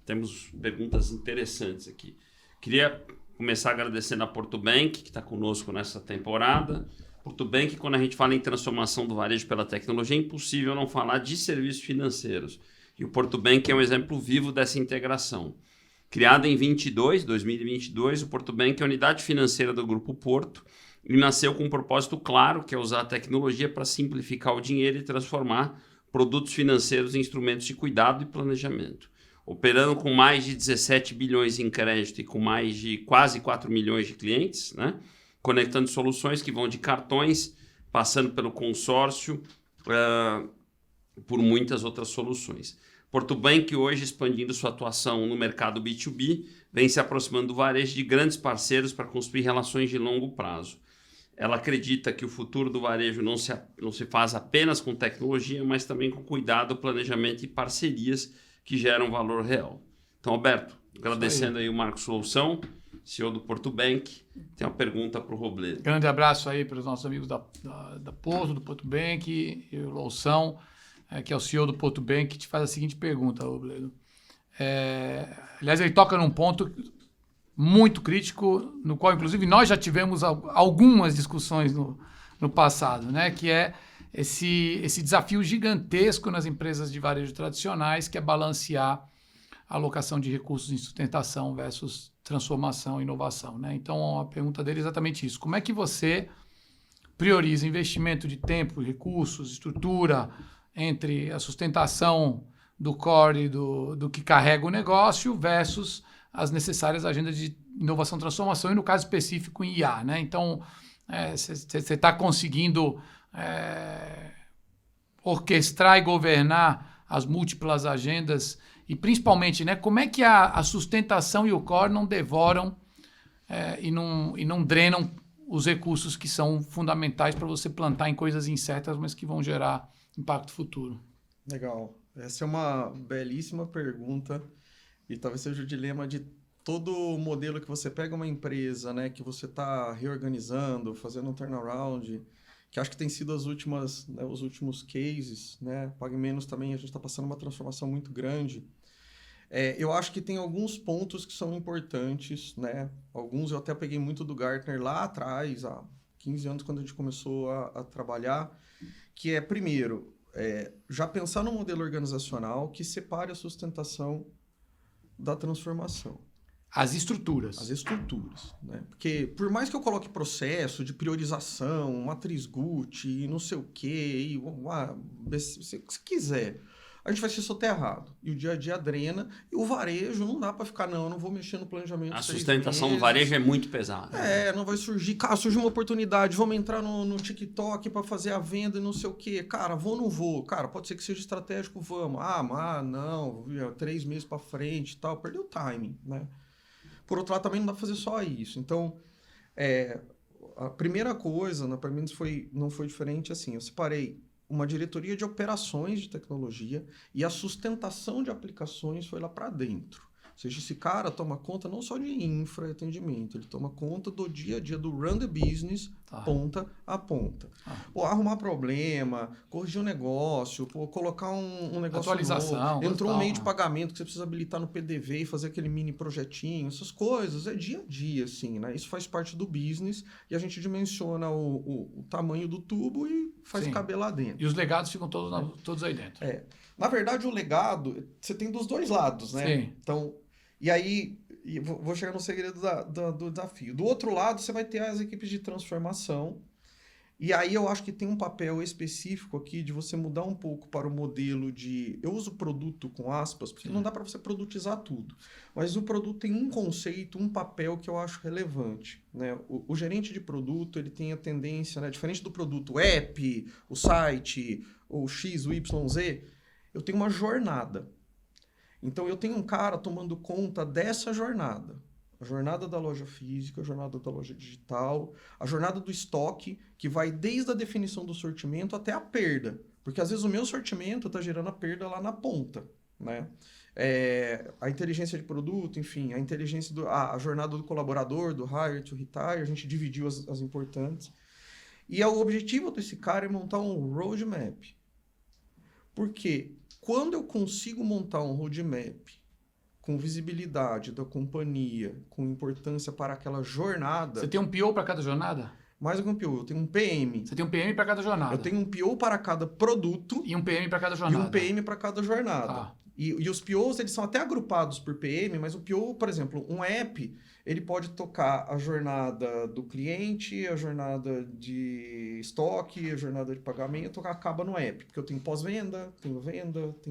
temos perguntas interessantes aqui. Queria começar agradecendo a Porto Bank, que está conosco nessa temporada. Porto Bank, quando a gente fala em transformação do varejo pela tecnologia, é impossível não falar de serviços financeiros. E o Porto Bank é um exemplo vivo dessa integração. Criado em 2022, o Porto Bank é a unidade financeira do Grupo Porto e nasceu com um propósito claro, que é usar a tecnologia para simplificar o dinheiro e transformar produtos financeiros em instrumentos de cuidado e planejamento. Operando com mais de 17 bilhões em crédito e com mais de quase 4 milhões de clientes, né? Conectando soluções que vão de cartões, passando pelo consórcio, por muitas outras soluções. Porto Bank, hoje expandindo sua atuação no mercado B2B, vem se aproximando do varejo de grandes parceiros para construir relações de longo prazo. Ela acredita que o futuro do varejo não se faz apenas com tecnologia, mas também com cuidado, planejamento e parcerias que geram valor real. Então, Alberto, agradecendo aí o Marcos Loução, CEO do Porto Bank, tem uma pergunta para o Robledo. Grande abraço aí para os nossos amigos da Porto, do Porto Bank, e o Loução, que é o CEO do Porto Bank, que te faz a seguinte pergunta, Robledo. Aliás, ele toca num ponto muito crítico, no qual, inclusive, nós já tivemos algumas discussões no passado, né? Que é esse desafio gigantesco nas empresas de varejo tradicionais, que é balancear a alocação de recursos em sustentação versus transformação e inovação, né? Então, a pergunta dele é exatamente isso. Como é que você prioriza investimento de tempo, recursos, estrutura entre a sustentação do core e do que carrega o negócio versus as necessárias agendas de inovação e transformação, e no caso específico em IA, né? Então, você está conseguindo orquestrar e governar as múltiplas agendas e, principalmente, né, como é que a sustentação e o core não devoram e não drenam os recursos que são fundamentais para você plantar em coisas incertas, mas que vão gerar impacto futuro? Legal. Essa é uma belíssima pergunta e talvez seja o dilema de todo modelo que você pega uma empresa, né, que você está reorganizando, fazendo um turnaround, que acho que tem sido os últimos cases, né? Pague Menos também, a gente está passando uma transformação muito grande. Eu acho que tem alguns pontos que são importantes, né? Alguns eu até peguei muito do Gartner lá atrás, há 15 anos, quando a gente começou a trabalhar, que é, primeiro, já pensar no modelo organizacional que separe a sustentação da transformação. As estruturas. As estruturas, né? Porque por mais que eu coloque processo de priorização, matriz Gucci, não sei o quê, se quiser, a gente vai ser soterrado. E o dia a dia drena. E o varejo não dá para ficar, não, eu não vou mexer no planejamento. A sustentação do varejo é muito pesada. Não vai surgir. Cara, surgiu uma oportunidade, vamos entrar no TikTok para fazer a venda e não sei o quê. Cara, vou ou não vou? Cara, pode ser que seja estratégico, vamos. Mas não, 3 meses para frente e tal. Perdeu o timing, né? Por outro lado, também não dá para fazer só isso. Então, a primeira coisa, para mim, não foi diferente assim. Eu separei uma diretoria de operações de tecnologia e a sustentação de aplicações foi lá para dentro. Ou seja, esse cara toma conta não só de infra e atendimento, ele toma conta do dia a dia, do run the business, ponta a ponta. Arrumar problema, corrigir um negócio, colocar um negócio atualização, novo. Entrou um meio de pagamento que você precisa habilitar no PDV e fazer aquele mini projetinho, essas coisas, é dia a dia, assim, né? Isso faz parte do business e a gente dimensiona o tamanho do tubo e faz caber lá dentro. E os legados ficam todos aí dentro. Na verdade, o legado, você tem dos dois lados, né? Sim. Então, e aí, vou chegar no segredo do desafio. Do outro lado, você vai ter as equipes de transformação. E aí eu acho que tem um papel específico aqui de você mudar um pouco para o modelo de... Eu uso produto com aspas, porque não dá para você produtizar tudo. Mas o produto tem um conceito, um papel que eu acho relevante, né? O gerente de produto, ele tem a tendência, né? Diferente do produto, o app, o site, o X, o Y, Z, eu tenho uma jornada. Então, eu tenho um cara tomando conta dessa jornada. A jornada da loja física, a jornada da loja digital, a jornada do estoque, que vai desde a definição do sortimento até a perda. Porque, às vezes, o meu sortimento está gerando a perda lá na ponta, né? A inteligência de produto, enfim, a jornada do colaborador, do hire to retire, a gente dividiu as importantes. E o objetivo desse cara é montar um roadmap. Por quê? Quando eu consigo montar um roadmap com visibilidade da companhia, com importância para aquela jornada... Você tem um PO para cada jornada? Mais do que um PO, eu tenho um PM. Você tem um PM para cada jornada. Eu tenho um PO para cada produto. E um PM para cada jornada. E um PM para cada jornada. Tá. E os POs, eles são até agrupados por PM, mas o PO, por exemplo, um app, ele pode tocar a jornada do cliente, a jornada de estoque, a jornada de pagamento, acaba no app. Porque eu tenho pós-venda, tenho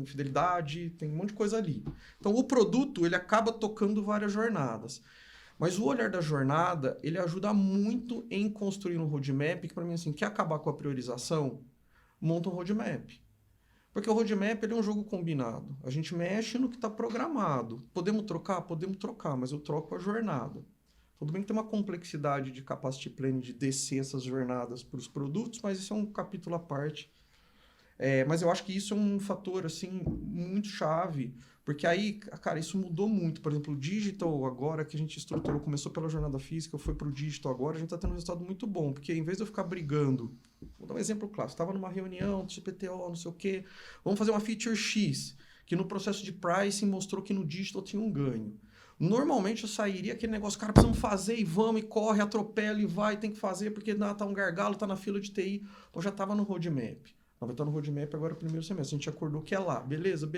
fidelidade, tem um monte de coisa ali. Então, o produto, ele acaba tocando várias jornadas. Mas o olhar da jornada, ele ajuda muito em construir um roadmap, que para mim, assim, quer acabar com a priorização? Monta um roadmap. Porque o roadmap ele é um jogo combinado. A gente mexe no que está programado. Podemos trocar? Podemos trocar, mas eu troco a jornada. Tudo bem que tem uma complexidade de capacity planning, de descer essas jornadas para os produtos, mas isso é um capítulo à parte. Mas eu acho que isso é um fator assim, muito chave, porque aí, cara, isso mudou muito. Por exemplo, o digital agora, que a gente estruturou, começou pela jornada física, foi para o digital agora, a gente está tendo um resultado muito bom, porque em vez de eu ficar brigando, vou dar um exemplo clássico, estava numa reunião, CPTO, não sei o quê, vamos fazer uma feature X, que no processo de pricing mostrou que no digital tinha um ganho. Normalmente eu sairia aquele negócio, cara, precisamos fazer e vamos, e corre, atropela e vai, tem que fazer, porque tá um gargalo, tá na fila de TI, ou já estava no roadmap. Não, vai estar no roadmap agora o primeiro semestre. A gente acordou que é lá. Beleza.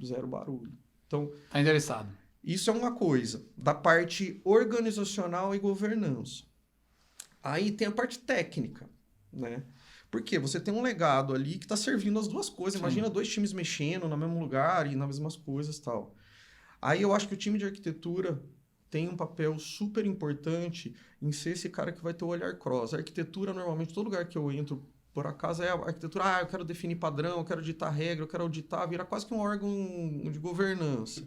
Zero barulho. Então, tá endereçado. Isso é uma coisa. Da parte organizacional e governança. Aí tem a parte técnica, né? Porque você tem um legado ali que está servindo as duas coisas. Sim. Imagina 2 times mexendo no mesmo lugar e nas mesmas coisas e tal. Aí eu acho que o time de arquitetura tem um papel super importante em ser esse cara que vai ter o olhar cross. A arquitetura, normalmente, todo lugar que eu entro, por acaso, é a arquitetura, eu quero definir padrão, eu quero ditar regra, eu quero auditar, vira quase que um órgão de governança.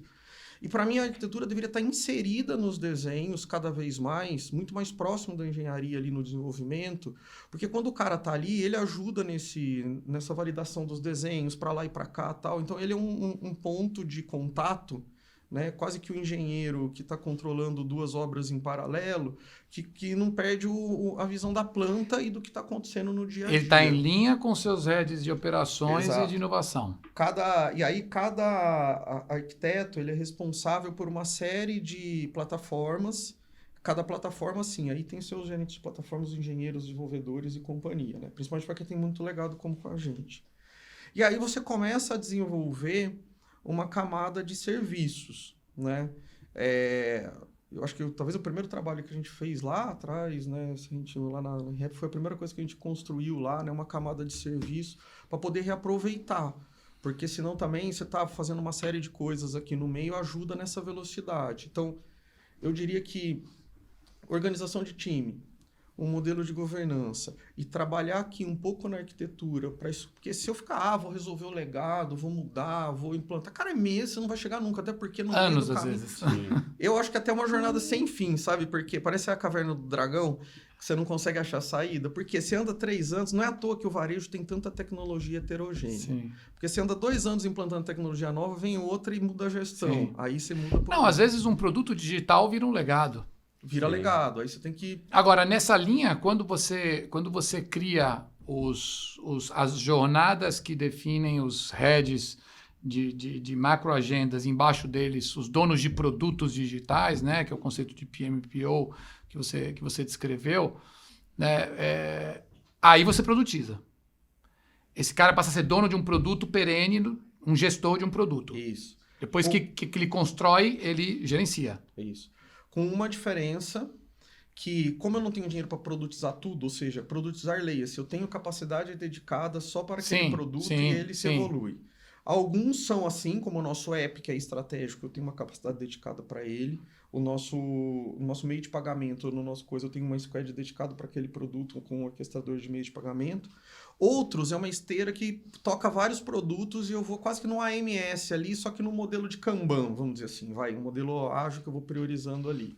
E para mim a arquitetura deveria estar inserida nos desenhos cada vez mais, muito mais próximo da engenharia ali no desenvolvimento, porque quando o cara está ali, ele ajuda nessa validação dos desenhos, para lá e para cá tal. Então ele é um ponto de contato, né? Quase que o engenheiro que está controlando 2 obras em paralelo, que não perde a visão da planta e do que está acontecendo no dia a dia. Ele está em linha com seus heads de operações. Exato. E de inovação. E aí cada arquiteto ele é responsável por uma série de plataformas. Cada plataforma, sim, aí tem seus gerentes de plataformas, engenheiros, desenvolvedores e companhia, né? Principalmente para quem tem muito legado como com a gente. E aí você começa a desenvolver uma camada de serviços, né? Eu acho que talvez o primeiro trabalho que a gente fez lá atrás, né? A gente, lá na Rap, foi a primeira coisa que a gente construiu lá, né? Uma camada de serviço para poder reaproveitar. Porque senão também você está fazendo uma série de coisas aqui no meio, ajuda nessa velocidade. Então, eu diria que organização de time, um modelo de governança e trabalhar aqui um pouco na arquitetura, porque se eu ficar, vou resolver o legado, vou mudar, vou implantar, cara, é mês, você não vai chegar nunca, até porque no meio do caminho... Às vezes. Eu acho que até uma jornada sem fim, sabe? Porque parece a caverna do dragão, que você não consegue achar saída, porque você anda 3 anos, não é à toa que o varejo tem tanta tecnologia heterogênea. Sim. Porque você anda 2 anos implantando tecnologia nova, vem outra e muda a gestão. Sim. Aí você muda... Não, às vezes um produto digital vira um legado. Vira legado, aí você tem que... Agora, nessa linha, quando você cria as jornadas que definem os heads de macroagendas, embaixo deles os donos de produtos digitais, né, que é o conceito de PMPO que você descreveu, né, aí você produtiza. Esse cara passa a ser dono de um produto perene, um gestor de um produto. Isso. Depois que ele constrói, ele gerencia. Isso. Com uma diferença que, como eu não tenho dinheiro para produtizar tudo, ou seja, produtizar leia-se, eu tenho capacidade dedicada só para aquele produto e ele se evolui. Alguns são assim, como o nosso app, que é estratégico, eu tenho uma capacidade dedicada para ele. O nosso meio de pagamento, no nosso coisa, eu tenho uma squad dedicada para aquele produto com um orquestrador de meio de pagamento. Outros é uma esteira que toca vários produtos e eu vou quase que no AMS ali, só que no modelo de Kanban, vamos dizer assim, um modelo ágil que eu vou priorizando ali.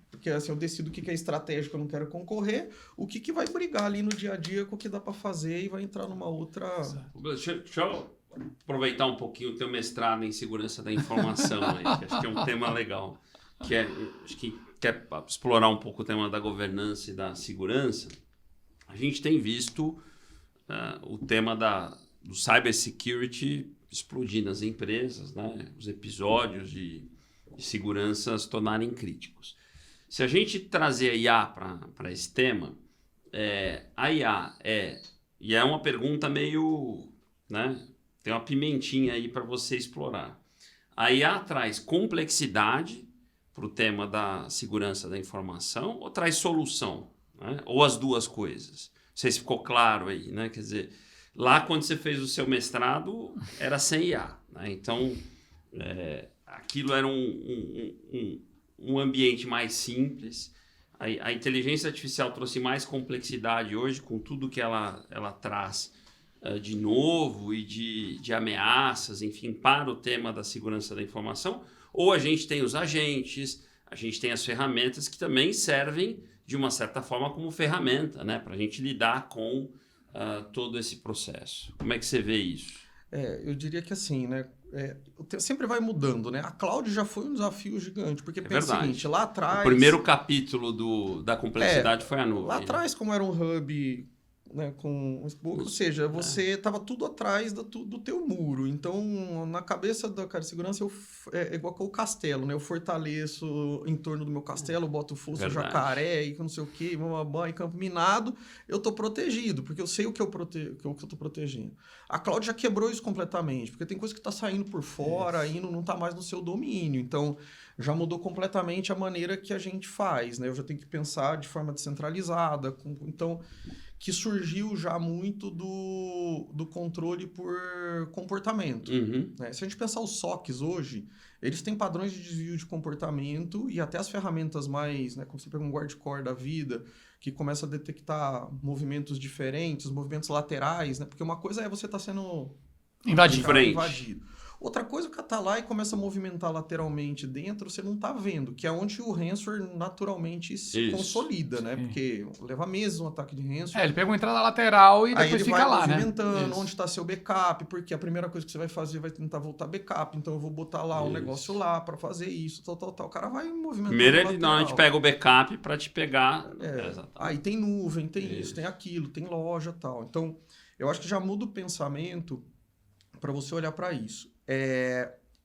Porque assim, eu decido o que é estratégico, eu não quero concorrer, o que vai brigar ali no dia a dia com o que dá para fazer e vai entrar numa outra... Deixa eu aproveitar um pouquinho o teu mestrado em segurança da informação, aí, que acho que é um tema legal, acho que quer explorar um pouco o tema da governança e da segurança. A gente tem visto o tema do cybersecurity explodir nas empresas, né? Os episódios de segurança se tornarem críticos. Se a gente trazer a IA para esse tema, a IA e é uma pergunta meio, né, tem uma pimentinha aí para você explorar. A IA traz complexidade para o tema da segurança da informação ou traz solução, né? Ou as duas coisas? Não sei se ficou claro aí, né? Quer dizer, lá quando você fez o seu mestrado era sem IA, né? Então aquilo era um ambiente mais simples. A inteligência artificial trouxe mais complexidade hoje com tudo que ela traz de novo e de ameaças, enfim, para o tema da segurança da informação. Ou a gente tem os agentes, a gente tem as ferramentas que também servem, de uma certa forma, como ferramenta, né, para a gente lidar com todo esse processo. Como é que você vê isso? Eu diria que assim, né? Sempre vai mudando, né? A cloud já foi um desafio gigante, porque pensa o seguinte, lá atrás... O primeiro capítulo da complexidade foi a nuvem. Lá atrás, como era um hub, né, com ou seja, você estava tudo atrás do teu muro. Então, na cabeça da cara de segurança, é igual com o castelo, né? Eu fortaleço em torno do meu castelo, boto fosso, jacaré e não sei o quê, em campo minado, eu estou protegido, porque eu sei o que eu estou protegendo. A cloud já quebrou isso completamente, porque tem coisa que está saindo por fora, não está mais no seu domínio. Então, já mudou completamente a maneira que a gente faz, né? Eu já tenho que pensar de forma descentralizada. Então, que surgiu já muito do controle por comportamento. Né? Se a gente pensar os SOCs hoje, eles têm padrões de desvio de comportamento e até as ferramentas mais, né, como você pega um guard-core da vida, que começa a detectar movimentos diferentes, movimentos laterais, né? Porque uma coisa é você estar sendo invadido. Outra coisa, o cara tá lá e começa a movimentar lateralmente dentro, você não tá vendo, que é onde o ransomware naturalmente se consolida, né? Sim. Porque leva meses um ataque de ransomware. Ele pega uma entrada lateral e depois ele fica vai lá, movimentando, onde está seu backup, porque a primeira coisa que você vai fazer vai tentar voltar backup, então eu vou botar lá um negócio lá para fazer isso, tal. O cara vai movimentando. Primeiro ele normalmente pega o backup para te pegar. Aí tem nuvem, tem isso, tem aquilo, tem loja e tal. Então, eu acho que já muda o pensamento para você olhar para isso.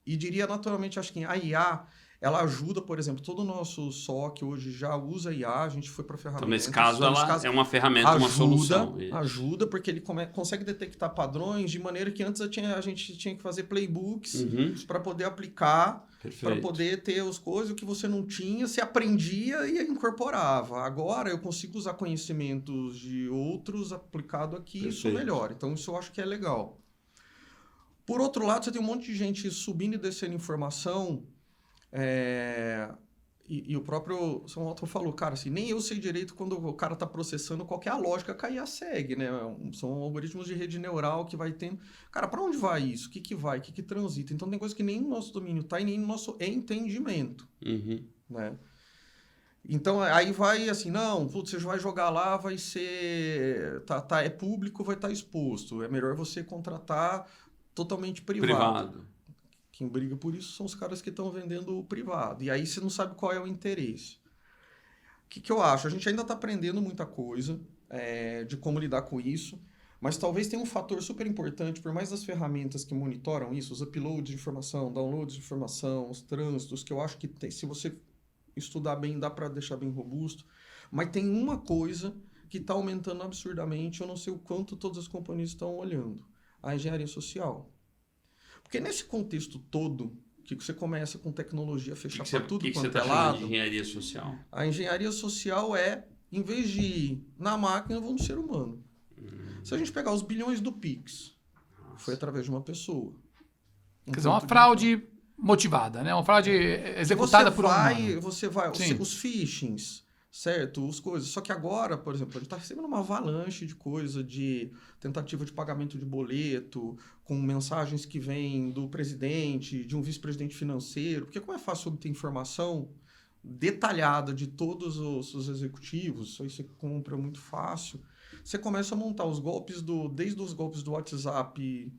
E diria naturalmente, acho que a IA, ela ajuda, por exemplo, todo o nosso SOC hoje já usa IA, a gente foi para ferramentas. Então, nesse caso, é uma ferramenta, uma solução. Ajuda, porque ele consegue detectar padrões de maneira que antes a gente tinha que fazer playbooks para poder aplicar, para poder ter as coisas que você não tinha, você aprendia e incorporava. Agora eu consigo usar conhecimentos de outros aplicado aqui, isso melhora. Então, isso eu acho que é legal. Por outro lado, você tem um monte de gente subindo e descendo informação, e o próprio São Otto falou, cara, assim, nem eu sei direito quando o cara está processando qual que é a lógica que a IA segue, né? São algoritmos de rede neural que vai tendo... Cara, para onde vai isso? O que vai? O que transita? Então, tem coisa que nem no nosso domínio está e nem no nosso entendimento, né? Então, aí vai assim, não, você vai jogar lá, vai ser... é público, vai estar exposto. É melhor você contratar totalmente privado. Quem briga por isso são os caras que estão vendendo o privado. E aí você não sabe qual é o interesse. O que eu acho? A gente ainda está aprendendo muita coisa de como lidar com isso, mas talvez tenha um fator super importante, por mais das ferramentas que monitoram isso, os uploads de informação, downloads de informação, os trânsitos, que eu acho que se você estudar bem, dá para deixar bem robusto. Mas tem uma coisa que está aumentando absurdamente, eu não sei o quanto todas as companhias estão olhando. A engenharia social. Porque nesse contexto todo, que você começa com tecnologia, fechar para tudo quanto é lado... de engenharia social? A engenharia social em vez de ir na máquina, eu vou no ser humano. Se a gente pegar os bilhões do Pix, foi através de uma pessoa. Quer dizer, uma fraude motivada, né? Uma fraude executada por um humano. Você vai... Os phishings... Certo? As coisas. Só que agora, por exemplo, a gente está recebendo uma avalanche de coisa, de tentativa de pagamento de boleto, com mensagens que vêm do presidente, de um vice-presidente financeiro. Porque como é fácil obter informação detalhada de todos os executivos, isso aí você compra muito fácil. Você começa a montar os golpes desde os golpes do WhatsApp,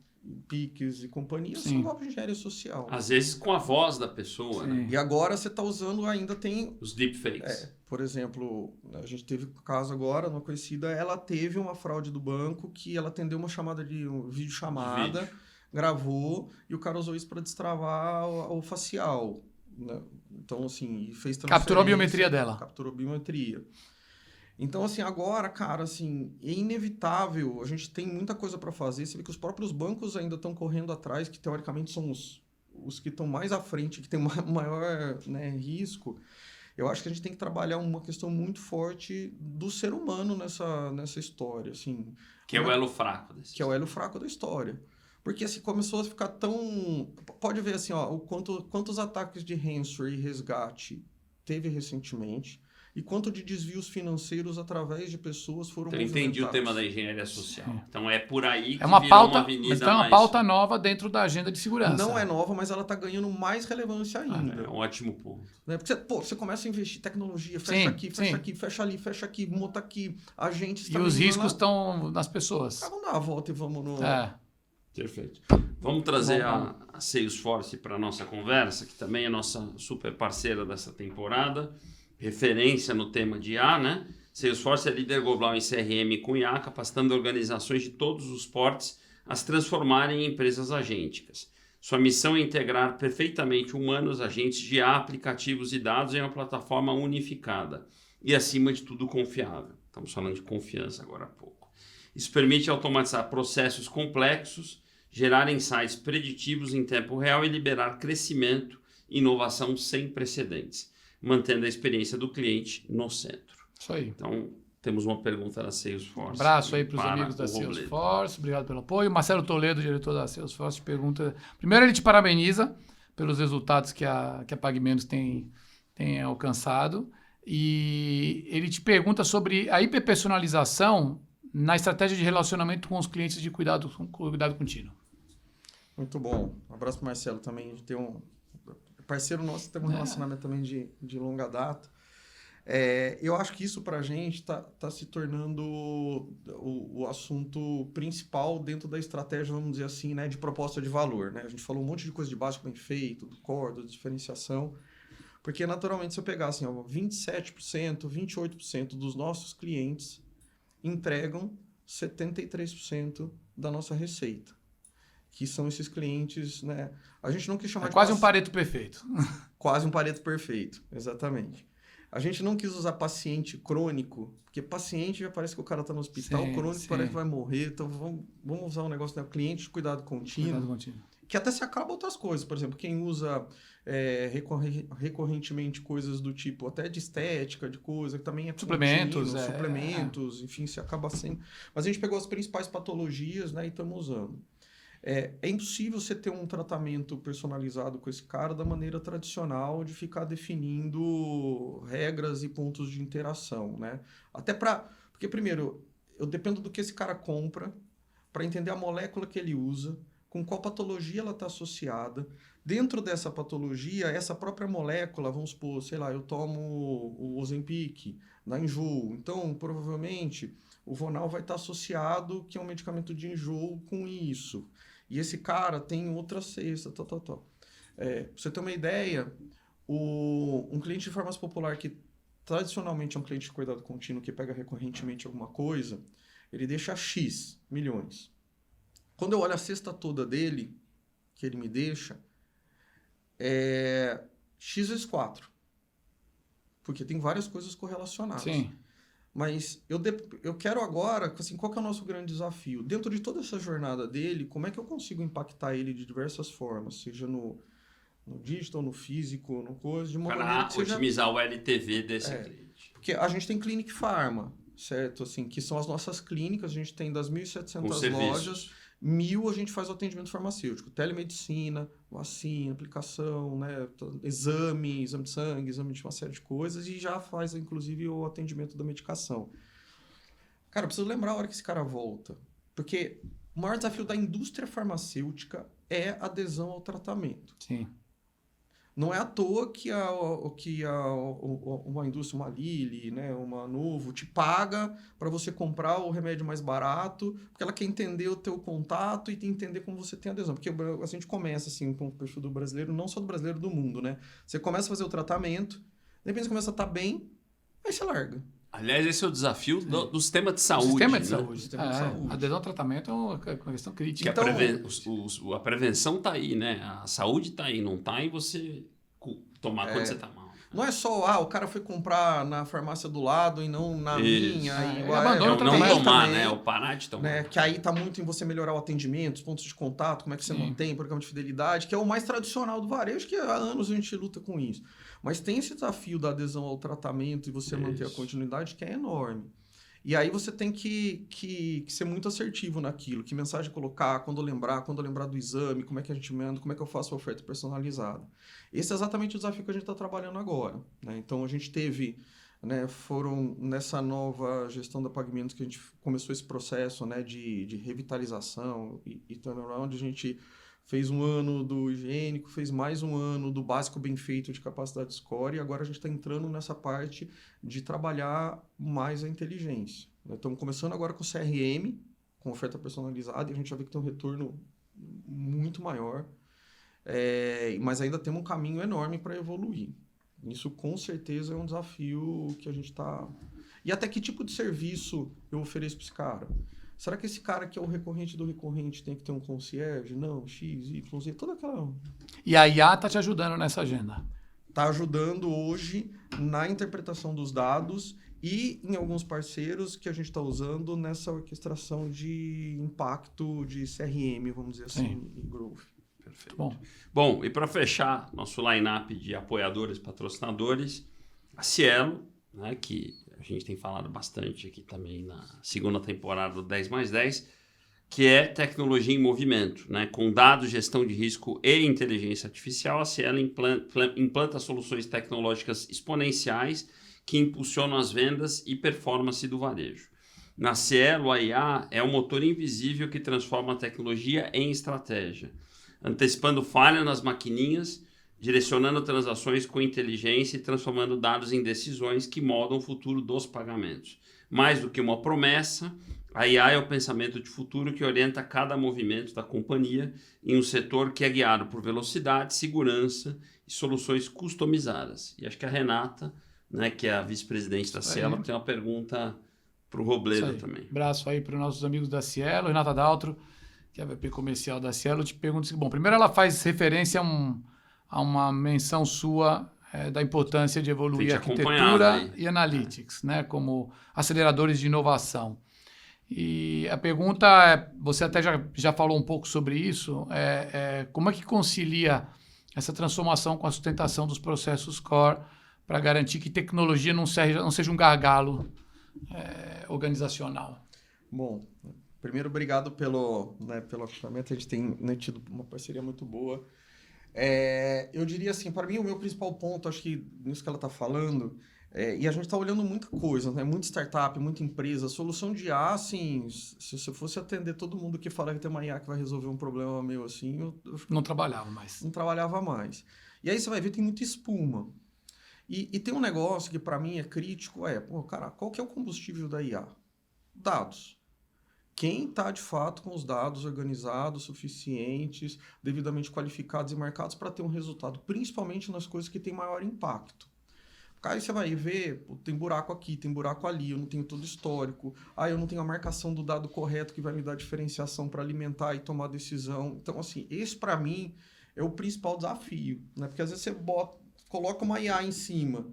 Pix e companhia, são golpes de engenharia social. Às vezes com a voz da pessoa, né? E agora você está usando, ainda tem... os deepfakes. Por exemplo, a gente teve um caso agora, uma conhecida, ela teve uma fraude do banco que ela atendeu uma chamada de videochamada, gravou, e o cara usou isso para destravar o facial. né? Então, assim, e fez Capturou a transferência, biometria dela. Capturou a biometria. Então, assim, agora, cara, assim, é inevitável, a gente tem muita coisa para fazer, você vê que os próprios bancos ainda estão correndo atrás, que teoricamente são os que estão mais à frente, que tem maior, né, risco. Eu acho que a gente tem que trabalhar uma questão muito forte do ser humano nessa história, assim. Que é o elo fraco desse. Que é o elo fraco da história. Porque, assim, começou a ficar tão... Pode ver, assim, ó, quantos ataques de ransomware e resgate teve recentemente e quanto de desvios financeiros através de pessoas foram Então, eu entendi o tema da engenharia social. Sim. Então, é por aí que É uma virou pauta, uma avenida então é uma mais... pauta nova dentro da agenda de segurança. Não é nova, mas ela está ganhando mais relevância ainda. É um ótimo ponto. Né? Porque você começa a investir em tecnologia, fecha Sim, aqui, fecha sim. aqui, fecha ali, fecha aqui, monta aqui, agentes... E os riscos estão nas pessoas. Vamos dar a volta e vamos no... Perfeito. Vamos trazer a Salesforce para a nossa conversa, que também é nossa super parceira dessa temporada, referência no tema de IA, né? Salesforce é líder global em CRM com IA, capacitando organizações de todos os portes a se transformarem em empresas agênticas. Sua missão é integrar perfeitamente humanos, agentes de IA, aplicativos e dados em uma plataforma unificada e, acima de tudo, confiável. Estamos falando de confiança agora há pouco. Isso permite automatizar processos complexos, gerar insights preditivos em tempo real e liberar crescimento e inovação sem precedentes, mantendo a experiência do cliente no centro. Isso aí. Então, temos uma pergunta da Salesforce. Abraço aí para os amigos da Robledo. Salesforce, obrigado pelo apoio. Marcelo Toledo, diretor da Salesforce, pergunta... Primeiro, ele te parabeniza pelos resultados que a PagMenos tem alcançado e ele te pergunta sobre a hiperpersonalização na estratégia de relacionamento com os clientes de cuidado contínuo. Muito bom. Um abraço para o Marcelo também. A gente tem parceiro nosso, tem um relacionamento também de longa data. Eu acho que isso para a gente está se tornando o assunto principal dentro da estratégia, vamos dizer assim, né, de proposta de valor. Né? A gente falou um monte de coisa de básico bem feito, do core, da diferenciação, porque naturalmente se eu pegar assim, 27%, 28% dos nossos clientes entregam 73% da nossa receita. Que são esses clientes, né? A gente não quis chamar de... Quase um Pareto perfeito. Quase um Pareto perfeito, exatamente. A gente não quis usar paciente crônico, porque paciente já parece que o cara está no hospital, crônico parece que vai morrer, então vamos usar um negócio, né? Cliente de cuidado contínuo, que até se acaba outras coisas. Por exemplo, quem usa recorrentemente coisas do tipo, até de estética, de coisa, que também é suplementos, suplementos, enfim, se acaba sendo... Mas a gente pegou as principais patologias, né, e estamos usando. É impossível você ter um tratamento personalizado com esse cara da maneira tradicional de ficar definindo regras e pontos de interação, né? Até porque, primeiro, eu dependo do que esse cara compra para entender a molécula que ele usa, com qual patologia ela está associada. Dentro dessa patologia, essa própria molécula, vamos supor, sei lá, eu tomo o Ozempic, dá enjoo. Então, provavelmente, o Vonal vai estar associado, que é um medicamento de enjoo, com isso. E esse cara tem outra cesta, tal. Pra você ter uma ideia, um cliente de farmácia popular que tradicionalmente é um cliente de cuidado contínuo, que pega recorrentemente alguma coisa, ele deixa X milhões. Quando eu olho a cesta toda dele, que ele me deixa, é X vezes 4. Porque tem várias coisas correlacionadas. Sim. Mas eu quero agora, assim, qual que é o nosso grande desafio? Dentro de toda essa jornada dele, como é que eu consigo impactar ele de diversas formas? Seja no digital, no físico, no coisa, de uma maneira que seja... otimizar o LTV desse cliente. Porque a gente tem Clinic Pharma, certo? Assim, que são as nossas clínicas, a gente tem das 1.700 lojas... 1.000 a gente faz o atendimento farmacêutico, telemedicina, vacina, aplicação, né, exame de sangue, exame de uma série de coisas e já faz, inclusive, o atendimento da medicação. Cara, eu preciso lembrar a hora que esse cara volta, porque o maior desafio da indústria farmacêutica é a adesão ao tratamento. Sim. Não é à toa que uma indústria, uma Lilly, né, uma Novo, te paga para você comprar o remédio mais barato, porque ela quer entender o teu contato e entender como você tem adesão. Porque a gente começa assim com o perfil do brasileiro, não só do brasileiro, do mundo, né? Você começa a fazer o tratamento, de repente você começa a estar bem, aí você larga. Aliás, esse é o desafio do sistema de saúde. Sistema de né? saúde. Sistema de saúde. A adesão ao tratamento é uma questão crítica. Então, a prevenção está aí, né? A saúde está aí, não está em você tomar quando você tá mal. Não é só, o cara foi comprar na farmácia do lado e não na minha. Abandona não tomar, também, né? O parar de tomar. Né? Que aí tá muito em você melhorar o atendimento, os pontos de contato, como é que você mantém, programa de fidelidade, que é o mais tradicional do varejo, que há anos a gente luta com isso. Mas tem esse desafio da adesão ao tratamento e você manter a continuidade, que é enorme. E aí você tem que ser muito assertivo naquilo, que mensagem colocar, quando lembrar do exame, como é que a gente manda, como é que eu faço a oferta personalizada. Esse é exatamente o desafio que a gente está trabalhando agora. Né? Então a gente teve, né, foram nessa nova gestão da Pagamentos que a gente começou esse processo, né, de revitalização e turnaround. A gente fez um ano do higiênico, fez mais um ano do básico bem feito de capacidade score, e agora a gente está entrando nessa parte de trabalhar mais a inteligência. Estamos começando agora com o CRM, com oferta personalizada, e a gente já vê que tem um retorno muito maior, mas ainda temos um caminho enorme para evoluir. Isso com certeza é um desafio que a gente está... E até que tipo de serviço eu ofereço para esse cara? Será que esse cara que é o recorrente do recorrente tem que ter um concierge? Não, X, Y, Z, toda aquela... E a IA está te ajudando nessa agenda? Está ajudando hoje na interpretação dos dados e em alguns parceiros que a gente está usando nessa orquestração de impacto de CRM, vamos dizer assim, e growth. Perfeito. Bom, e para fechar nosso line-up de apoiadores, patrocinadores, a Cielo, né, que a gente tem falado bastante aqui também na segunda temporada do 10+10, que é tecnologia em movimento, né? Com dados, gestão de risco e inteligência artificial, a Cielo implanta soluções tecnológicas exponenciais que impulsionam as vendas e performance do varejo. Na Cielo, a IA é o motor invisível que transforma a tecnologia em estratégia, antecipando falha nas maquininhas, direcionando transações com inteligência e transformando dados em decisões que moldam o futuro dos pagamentos. Mais do que uma promessa, a IA é o pensamento de futuro que orienta cada movimento da companhia em um setor que é guiado por velocidade, segurança e soluções customizadas. E acho que a Renata, né, que é a vice-presidente da Cielo, tem uma pergunta para o Robledo também. Abraço aí para os nossos amigos da Cielo. Renata Daltro, que é a VP comercial da Cielo, eu te pergunto assim, bom, primeiro ela faz referência a uma menção sua da importância de evoluir a arquitetura e analytics, né, como aceleradores de inovação. E a pergunta é, você até já falou um pouco sobre isso, como é que concilia essa transformação com a sustentação dos processos core para garantir que tecnologia não seja um gargalo organizacional? Bom, primeiro, obrigado pelo acompanhamento, a gente tem tido uma parceria muito boa. Eu diria assim, para mim o meu principal ponto, acho que nisso que ela está falando, e a gente está olhando muita coisa, né? Muita startup, muita empresa, solução de IA, assim, se você fosse atender todo mundo que fala que tem uma IA que vai resolver um problema meu assim, eu não trabalhava mais. Não trabalhava mais. E aí você vai ver, tem muita espuma. E tem um negócio que para mim é crítico, cara, qual que é o combustível da IA? Dados. Quem está, de fato, com os dados organizados, suficientes, devidamente qualificados e marcados para ter um resultado, principalmente nas coisas que têm maior impacto. Aí você vai ver, tem buraco aqui, tem buraco ali, eu não tenho todo histórico, eu não tenho a marcação do dado correto que vai me dar diferenciação para alimentar e tomar decisão. Então, assim, esse para mim é o principal desafio, né? Porque às vezes você coloca uma IA em cima,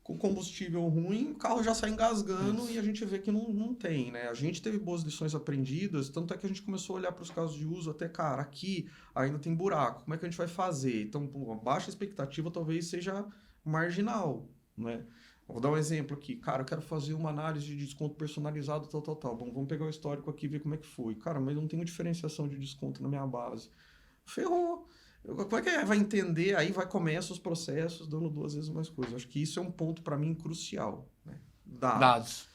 com combustível ruim, o carro já sai engasgando e a gente vê que não tem, né? A gente teve boas lições aprendidas, tanto é que a gente começou a olhar para os casos de uso até, cara, aqui ainda tem buraco, como é que a gente vai fazer? Então, a baixa expectativa talvez seja marginal, né? Vou dar um exemplo aqui. Cara, eu quero fazer uma análise de desconto personalizado, tal. Bom, vamos pegar o histórico aqui e ver como é que foi. Cara, mas eu não tenho diferenciação de desconto na minha base. Ferrou. Como é que vai entender? Aí começa os processos dando 2 vezes mais coisa. Acho que isso é um ponto para mim crucial, né? Dados.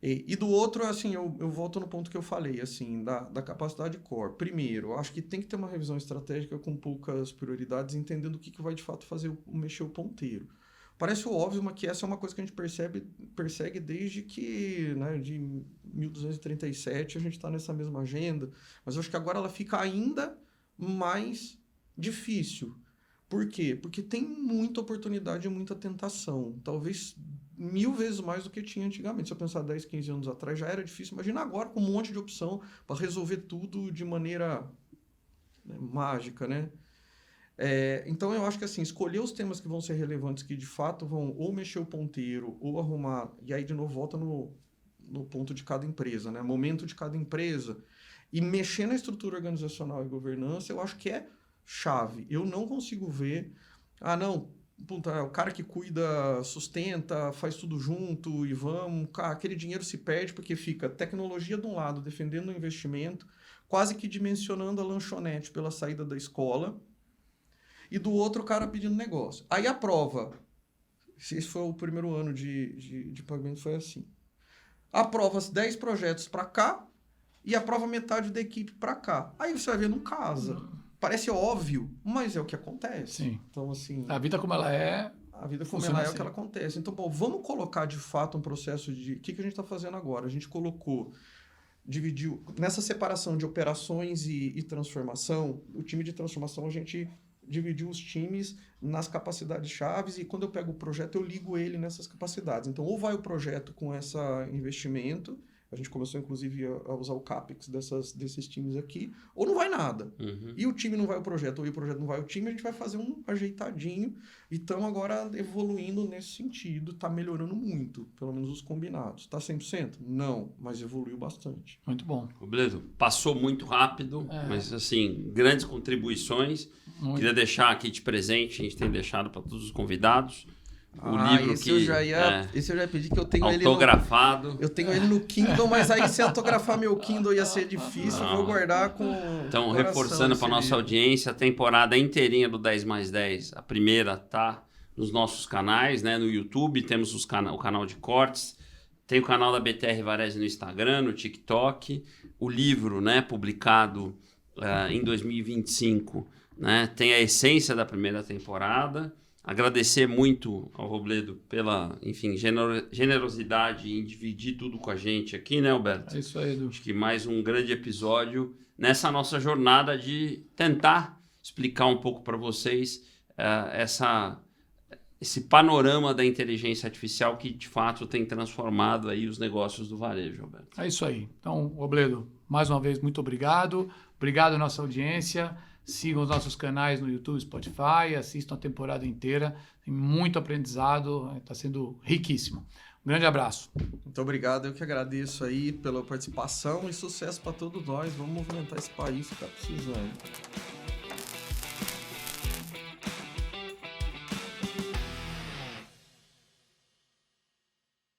E do outro, assim, eu volto no ponto que eu falei, assim, da capacidade core. Primeiro, eu acho que tem que ter uma revisão estratégica com poucas prioridades, entendendo o que vai de fato fazer mexer o ponteiro. Parece óbvio, mas que essa é uma coisa que a gente persegue desde que, né, de 1237 a gente está nessa mesma agenda, mas eu acho que agora ela fica ainda mais difícil. Por quê? Porque tem muita oportunidade e muita tentação. Talvez 1000 vezes mais do que tinha antigamente. Se eu pensar 10, 15 anos atrás, já era difícil. Imagina agora com um monte de opção para resolver tudo de maneira, né, mágica, né? Então, eu acho que assim, escolher os temas que vão ser relevantes, que de fato vão ou mexer o ponteiro, ou arrumar, e aí de novo volta no ponto de cada empresa, né? Momento de cada empresa, e mexer na estrutura organizacional e governança, eu acho que é chave. Eu não consigo ver, o cara que cuida, sustenta, faz tudo junto e vamos, aquele dinheiro se perde porque fica tecnologia de um lado defendendo o investimento, quase que dimensionando a lanchonete pela saída da escola, e do outro o cara pedindo negócio. Aí a prova, esse foi o primeiro ano de pagamento, foi assim. Aprova 10 projetos para cá e aprova metade da equipe para cá. Aí você vai ver, não casa. Parece óbvio, mas é o que acontece. Sim. Então, assim... A vida como ela é... A vida como ela é o que ela acontece. Então, vamos colocar de fato um processo de... O que a gente está fazendo agora? A gente dividiu... Nessa separação de operações e transformação, o time de transformação, a gente dividiu os times nas capacidades chaves e quando eu pego o projeto, eu ligo ele nessas capacidades. Então, ou vai o projeto com esse investimento... A gente começou, inclusive, a usar o CAPEX desses times aqui, ou não vai nada. Uhum. E o time não vai o projeto, ou o projeto não vai o time, a gente vai fazer um ajeitadinho. E estamos agora evoluindo nesse sentido, está melhorando muito, pelo menos os combinados. Está 100%? Não, mas evoluiu bastante. Muito bom. Beleza, passou muito rápido, mas assim, grandes contribuições. Queria deixar aqui de presente, a gente tem deixado para todos os convidados. O livro esse eu já ia pedir, que eu tenho autografado. Eu tenho ele no Kindle, mas aí se autografar meu Kindle ia ser difícil, eu vou guardar com Então, reforçando para nossa audiência, a temporada inteirinha do 10+10, a primeira tá nos nossos canais, né? No YouTube, temos o canal de cortes, tem o canal da BTR Varese no Instagram, no TikTok, o livro, né, publicado em 2025, né, tem a essência da primeira temporada. Agradecer muito ao Robledo pela, enfim, generosidade em dividir tudo com a gente aqui, né, Alberto? É isso aí, Edu. Acho que mais um grande episódio nessa nossa jornada de tentar explicar um pouco para vocês esse panorama da inteligência artificial que, de fato, tem transformado aí os negócios do varejo, Alberto. É isso aí. Então, Robledo, mais uma vez, muito obrigado. Obrigado à nossa audiência. Sigam os nossos canais no YouTube, Spotify, assistam a temporada inteira. Tem muito aprendizado, está sendo riquíssimo. Um grande abraço. Muito obrigado, eu que agradeço aí pela participação e sucesso para todos nós. Vamos movimentar esse país que está precisando.